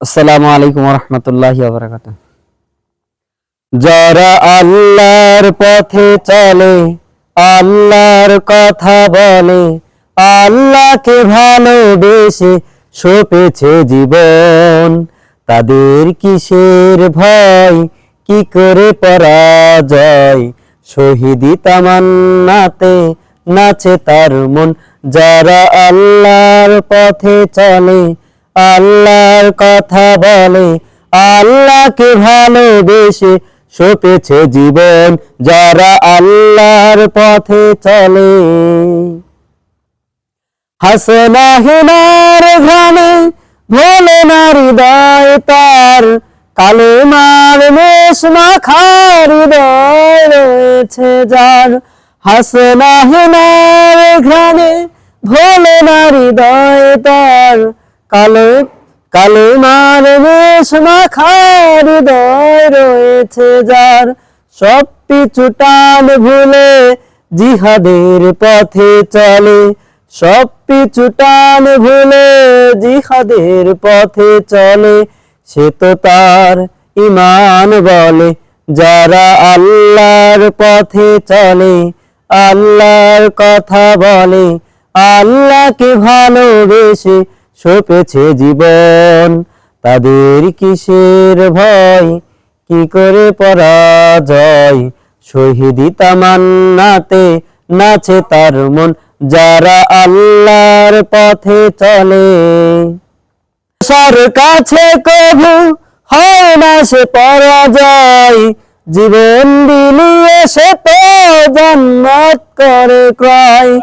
আসসালামু আলাইকুম ওয়া রাহমাতুল্লাহি ওয়া বারাকাতুহু। যারা আল্লাহর পথে চলে, আল্লাহর কথা বলে, আল্লাহকে ভালোবেসে সপেছে জীবন, তাদের কিসের ভয়, কি করে পরাজয়, শহীদি তামান্নাতে নাচে তার মন। যারা আল্লাহর পথে চলে, আল্লাহর কথা বলে, আল্লাহকে ভালোবেসে সপেছে জীবন, যারা আল্লাহর পথে চলে। হাসনা হিনার ঘামে ভোলে না হৃদয় তার, কালেমার মেষ মাখা হৃদয় রয়েছে যার। হাসনা হিনার ঘামে ভোলে না হৃদয় তার, কালেমার মেষ মাখা হৃদয় রয়েছে যার। সব পিছু টান ভুলে জিহাদের পথে চলে, সব পিছু টান ভুলে জিহাদের পথে চলে, সে তো তার ঈমান বলে। যারা আল্লাহর পথে চলে, আল্লাহর কথা বলে, আল্লাহকে ভালোবেসে সপেছে জীবন, তাদের কিসের ভয়, কি করে পরাজয়, শহীদি তামান্নাতে নাচে তার মন। যারা আল্লাহর পথে চলে, আশার কাছে কভু হয় না সে পরাজয়, জীবন বিলিয়ে সে তো জান্নাত করে ক্রয়।